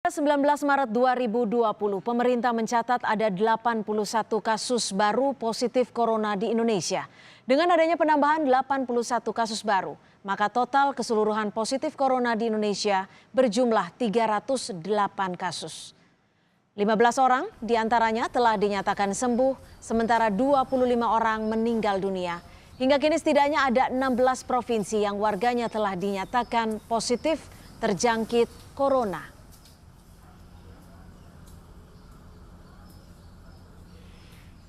19 Maret 2020, pemerintah mencatat ada 81 kasus baru positif corona di Indonesia. Dengan adanya penambahan 81 kasus baru, maka total keseluruhan positif corona di Indonesia berjumlah 308 kasus. 15 orang diantaranya telah dinyatakan sembuh, sementara 25 orang meninggal dunia. Hingga kini setidaknya ada 16 provinsi yang warganya telah dinyatakan positif terjangkit corona.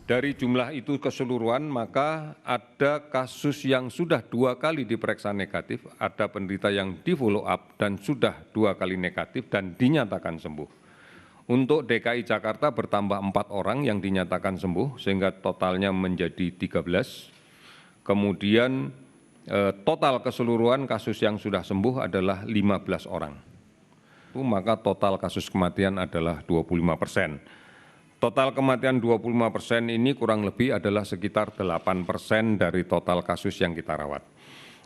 Dari jumlah itu keseluruhan, maka ada kasus yang sudah 2 kali diperiksa negatif, ada penderita yang di follow up dan sudah 2 kali negatif dan dinyatakan sembuh. Untuk DKI Jakarta bertambah 4 orang yang dinyatakan sembuh, sehingga totalnya menjadi 13. Kemudian total keseluruhan kasus yang sudah sembuh adalah 15 orang. Maka total kasus kematian adalah 25%. Total kematian 25% ini kurang lebih adalah sekitar 8% dari total kasus yang kita rawat.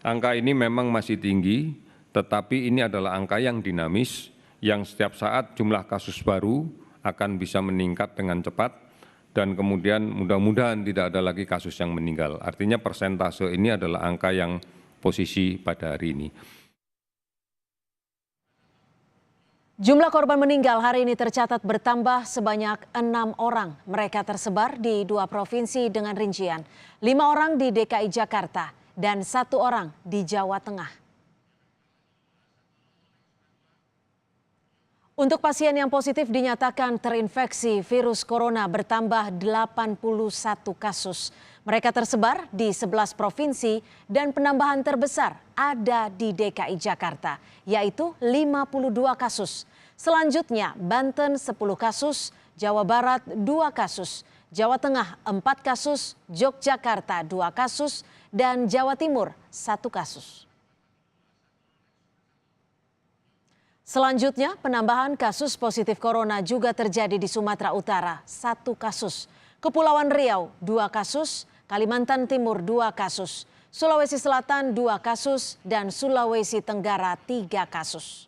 Angka ini memang masih tinggi, tetapi ini adalah angka yang dinamis, yang setiap saat jumlah kasus baru akan bisa meningkat dengan cepat, dan kemudian mudah-mudahan tidak ada lagi kasus yang meninggal. Artinya persentase ini adalah angka yang posisi pada hari ini. Jumlah korban meninggal hari ini tercatat bertambah sebanyak 6 orang. Mereka tersebar di 2 provinsi dengan rincian 5 orang di DKI Jakarta dan 1 orang di Jawa Tengah. Untuk pasien yang positif dinyatakan terinfeksi virus corona bertambah 81 kasus. Mereka tersebar di 11 provinsi dan penambahan terbesar ada di DKI Jakarta, yaitu 52 kasus. Selanjutnya Banten 10 kasus, Jawa Barat 2 kasus, Jawa Tengah 4 kasus, Yogyakarta 2 kasus, dan Jawa Timur 1 kasus. Selanjutnya penambahan kasus positif corona juga terjadi di Sumatera Utara 1 kasus, Kepulauan Riau 2 kasus, Kalimantan Timur 2 kasus, Sulawesi Selatan 2 kasus, dan Sulawesi Tenggara 3 kasus.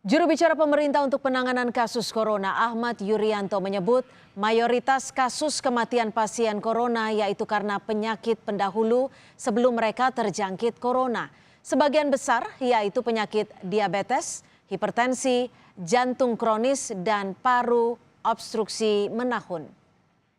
Juru bicara pemerintah untuk penanganan kasus corona Ahmad Yuryanto menyebut mayoritas kasus kematian pasien corona yaitu karena penyakit pendahulu sebelum mereka terjangkit corona. Sebagian besar yaitu penyakit diabetes, hipertensi, jantung kronis, dan paru obstruksi menahun.